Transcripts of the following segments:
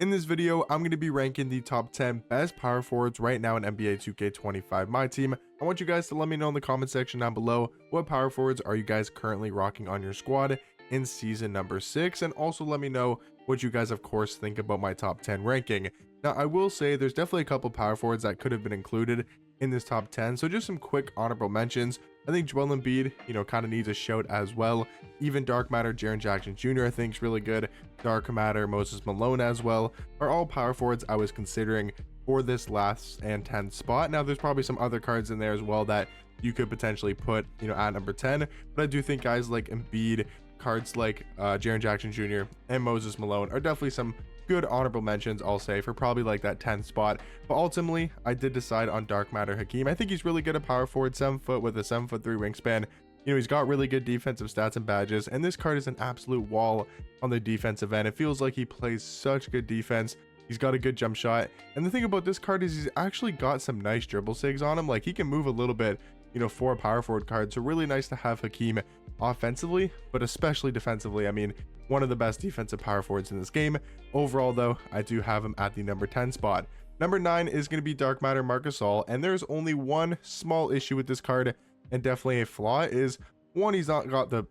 In this video, I'm going to be ranking the top 10 best power forwards right now in NBA 2K25 My Team. I want you guys to let me know in the comment section down below what power forwards are you guys currently rocking on your squad in season number 6, and also let me know what you guys of course think about my top 10 ranking. Now I will say there's definitely a couple power forwards that could have been included in this top 10, so just some quick honorable mentions. I think Joel Embiid, kind of needs a shout as well. Even Dark Matter, Jaren Jackson Jr. I think is really good. Dark Matter, Moses Malone as well are all power forwards I was considering for this last and 10th spot. Now there's probably some other cards in there as well that you could potentially put at number 10, but I do think guys like Embiid, cards like Jaren Jackson Jr. and Moses Malone are definitely some good honorable mentions, I'll say, for probably like that 10th spot. But ultimately I did decide on Dark Matter Hakeem. I think he's really good at power forward, 7 foot with a 7'3" wingspan. He's got really good defensive stats and badges, and this card is an absolute wall on the defensive end. It feels like he plays such good defense. He's got a good jump shot, and the thing about this card is he's actually got some nice dribble sigs on him. Like, he can move a little bit for a power forward card, so really nice to have Hakeem offensively, but especially defensively. I mean, one of the best defensive power forwards in this game. Overall though, I do have him at the number 10 spot. Number 9 is going to be Dark Matter Marc Gasol, and there's only one small issue with this card, and definitely a flaw, is one, he's not got the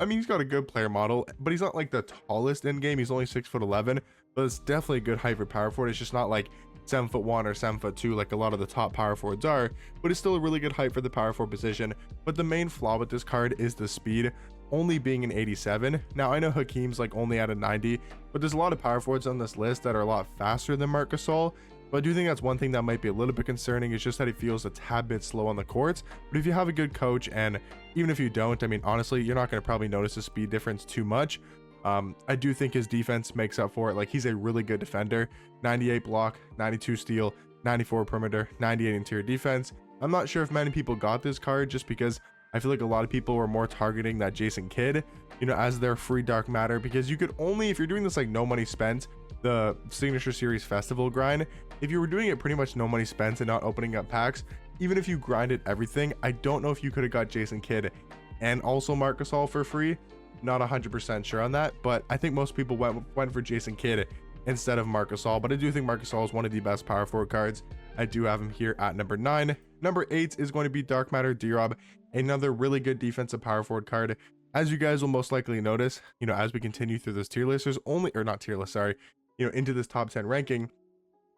he's got a good player model, but he's not like the tallest in game. He's only 6'11", but it's definitely a good height for power forward. It's just not like 7'1" or 7'2" like a lot of the top power forwards are, but it's still a really good height for the power forward position. But the main flaw with this card is the speed, only being an 87. Now I know Hakeem's like only at a 90, but there's a lot of power forwards on this list that are a lot faster than Marc Gasol. But I do think that's one thing that might be a little bit concerning, is just that he feels a tad bit slow on the courts. But if you have a good coach, and even if you don't, I mean, honestly, you're not going to probably notice the speed difference too much. I do think his defense makes up for it. Like, he's a really good defender. 98 block, 92 steal, 94 perimeter, 98 interior defense. I'm not sure if many people got this card, just because I feel like a lot of people were more targeting that Jason Kidd, as their free Dark Matter, because you could only, if you're doing this like no money spent, the signature series festival grind, if you were doing it pretty much no money spent and not opening up packs, even if you grinded everything, I don't know if you could have got Jason Kidd and also Marc Gasol for free. Not 100% sure on that, but I think most people went for Jason Kidd instead of Marc Gasol. But I do think Marc Gasol is one of the best power forward cards. I do have him here at number 9. Number 8 is going to be Dark Matter D-Rob, another really good defensive power forward card. As you guys will most likely notice, as we continue through this tier list, there's only, or not tier list, sorry, into this top 10 ranking,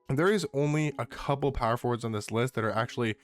there is only a couple power forwards on this list that are actually,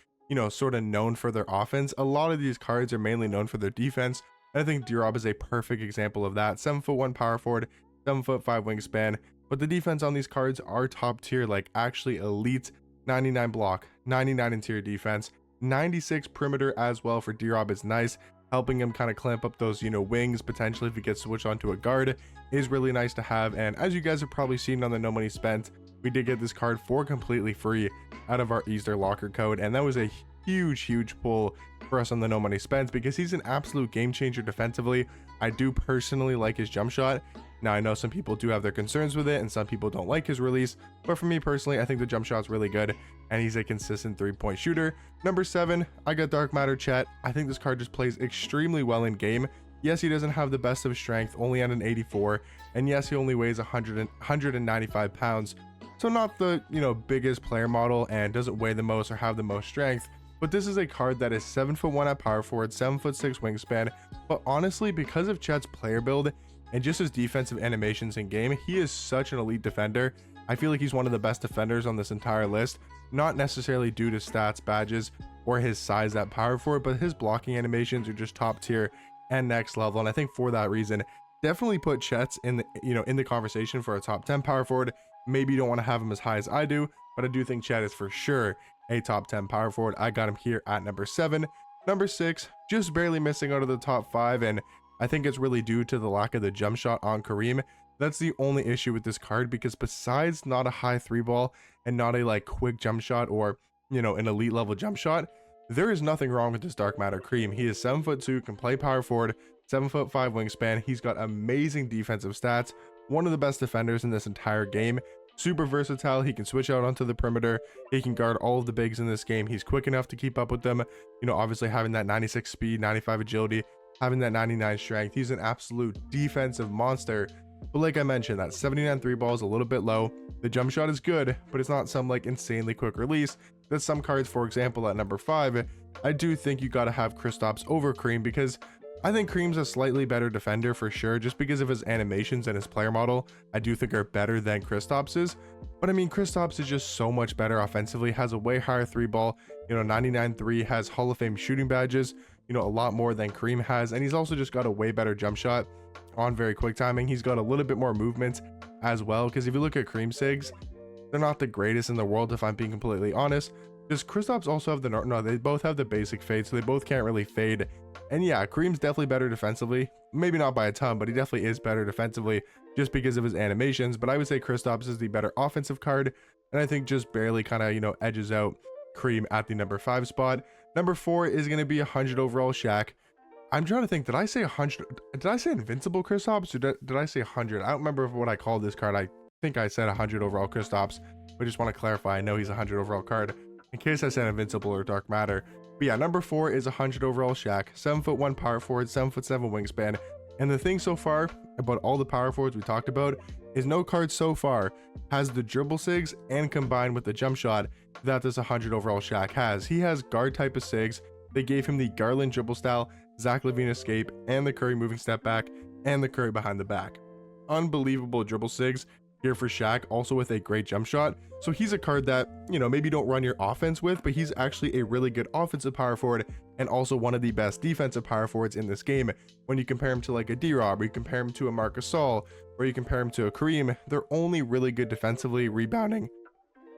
sort of known for their offense. A lot of these cards are mainly known for their defense. And I think D-Rob is a perfect example of that. 7'1" power forward, 7'5" wingspan, but the defense on these cards are top tier, like actually elite. 99 block, 99 interior defense, 96 perimeter as well for D-Rob is nice, helping him kind of clamp up those wings potentially if he gets switched onto a guard is really nice to have. And as you guys have probably seen on the no money spent, we did get this card for completely free out of our Easter locker code, and that was a huge pull for us on the no money spent, because he's an absolute game changer defensively. I do personally like his jump shot. Now I know some people do have their concerns with it, and some people don't like his release, but for me personally, I think the jump shot's really good, and he's a consistent 3-point shooter. Number 7, I got Dark Matter Chet. I think this card just plays extremely well in game. Yes, he doesn't have the best of strength, only at an 84, and yes, he only weighs 195 pounds, so not the biggest player model, and doesn't weigh the most or have the most strength. But this is a card that is 7'1" at power forward, 7'6" wingspan. But honestly, because of Chet's player build and just his defensive animations in game, he is such an elite defender. I feel like he's one of the best defenders on this entire list, not necessarily due to stats, badges, or his size at power forward, but his blocking animations are just top tier and next level. And I think for that reason, definitely put Chet's in the in the conversation for a top 10 power forward. Maybe you don't want to have him as high as I do, but I do think Chet is for sure a top 10 power forward. I got him here at number 7. Number 6, just barely missing out of the top 5, and I think it's really due to the lack of the jump shot on Kareem. That's the only issue with this card, because besides not a high 3 ball and not a quick jump shot or an elite level jump shot, there is nothing wrong with this Dark Matter Kareem. He is 7'2", can play power forward, 7'5" wingspan. He's got amazing defensive stats, one of the best defenders in this entire game. Super versatile. He can switch out onto the perimeter. He can guard all of the bigs in this game. He's quick enough to keep up with them. Obviously having that 96 speed, 95 agility, having that 99 strength. He's an absolute defensive monster. But like I mentioned, that 79 three ball is a little bit low. The jump shot is good, but it's not some like insanely quick release that some cards, for example, at number 5, I do think you got to have Kristaps over Cream, because I think Cream's a slightly better defender for sure, just because of his animations and his player model, I do think are better than Kristaps is. But I mean, Kristaps is just so much better offensively, has a way higher three ball, 99-3, has Hall of Fame shooting badges, a lot more than Cream has. And he's also just got a way better jump shot on very quick timing. He's got a little bit more movement as well, because if you look at Cream Sigs, they're not the greatest in the world, if I'm being completely honest. Does Kristaps also have the no, they both have the basic fade, so they both can't really fade. And yeah, Cream's definitely better defensively, maybe not by a ton, but he definitely is better defensively just because of his animations. But I would say Kristaps is the better offensive card, and I think just barely kind of edges out Cream at the number 5 spot. Number 4 is going to be 100 overall Shaq. I'm trying to think, did I say 100? Did I say Invincible Kristaps, or did I say 100? I don't remember what I called this card. I think I said 100 overall Kristaps, but just want to clarify, I know he's a 100 overall card in case I said Invincible or Dark Matter. But yeah, number 4 is 100 overall Shaq, 7'1" power forward, 7'7" wingspan. And the thing so far about all the power forwards we talked about is no card so far has the dribble sigs and combined with the jump shot that this 100 overall Shaq has. He has guard type of sigs. They gave him the Garland dribble style, Zach LaVine escape, and the Curry moving step back, and the Curry behind the back. Unbelievable dribble sigs here for Shaq, also with a great jump shot. So he's a card that, maybe don't run your offense with, but he's actually a really good offensive power forward, and also one of the best defensive power forwards in this game. When you compare him to like a D-Rob, or you compare him to a Marc Gasol, or you compare him to a Kareem, they're only really good defensively, rebounding.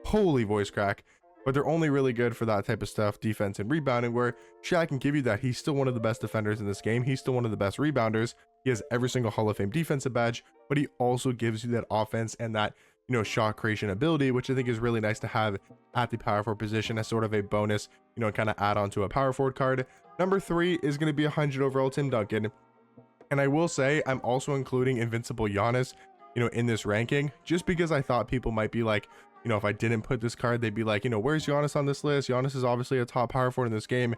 Holy voice crack. But they're only really good for that type of stuff, defense and rebounding, where Shaq can give you that. He's still one of the best defenders in this game. He's still one of the best rebounders. He has every single Hall of Fame defensive badge, but he also gives you that offense and that, shot creation ability, which I think is really nice to have at the power forward position as sort of a bonus, kind of add on to a power forward card. Number 3 is going to be 100 overall Tim Duncan. And I will say I'm also including Invincible Giannis, in this ranking, just because I thought people might be like, if I didn't put this card, they'd be like, where's Giannis on this list? Giannis is obviously a top power forward in this game.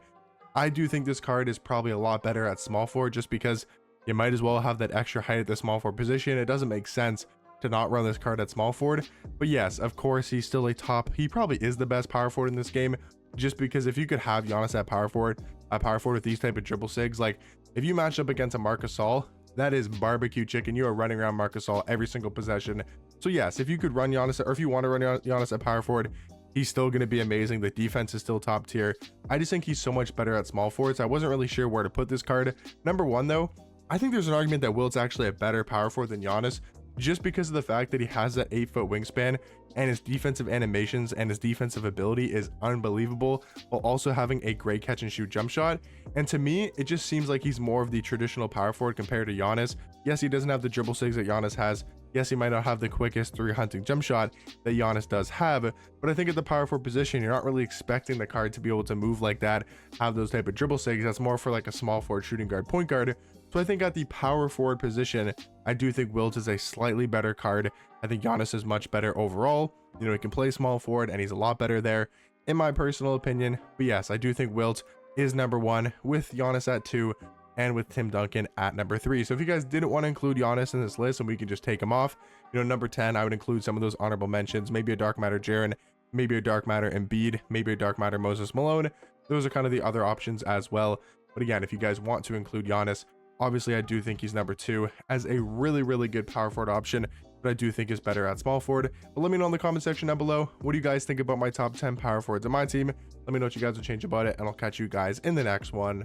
I do think this card is probably a lot better at small forward, just because you might as well have that extra height at the small forward position. It doesn't make sense to not run this card at small forward. But yes, of course, he's still he probably is the best power forward in this game, just because if you could have Giannis at power forward with these type of dribble sigs, like if you match up against a Marc Gasol, that is barbecue chicken. You are running around Marc Gasol every single possession. So yes, if you could run Giannis, or if you want to run Giannis at power forward, he's still going to be amazing. The defense is still top tier. I just think he's so much better at small forwards. I wasn't really sure where to put this card. Number 1 though, I think there's an argument that Wilt's actually a better power forward than Giannis, just because of the fact that he has that 8-foot wingspan, and his defensive animations and his defensive ability is unbelievable, while also having a great catch and shoot jump shot. And to me, it just seems like he's more of the traditional power forward compared to Giannis. Yes, he doesn't have the dribble sigs that Giannis has. Yes, he might not have the quickest 3-hunting jump shot that Giannis does have, but I think at the power forward position, you're not really expecting the card to be able to move like that, have those type of dribble sigs. That's more for like a small forward, shooting guard, point guard. So I think at the power forward position, I do think Wilt is a slightly better card. I think Giannis is much better overall. He can play small forward, and he's a lot better there, in my personal opinion. But yes, I do think Wilt is number 1, with Giannis at 2, and with Tim Duncan at number 3. So if you guys didn't want to include Giannis in this list, and we can just take him off, number 10, I would include some of those honorable mentions, maybe a Dark Matter Jaren, maybe a Dark Matter Embiid, maybe a Dark Matter Moses Malone. Those are kind of the other options as well. But again, if you guys want to include Giannis, obviously I do think he's number 2 as a really, really good power forward option, but I do think is better at small forward. But let me know in the comment section down below, what do you guys think about my top 10 power forwards in my team? Let me know what you guys would change about it, and I'll catch you guys in the next one.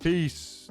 Peace.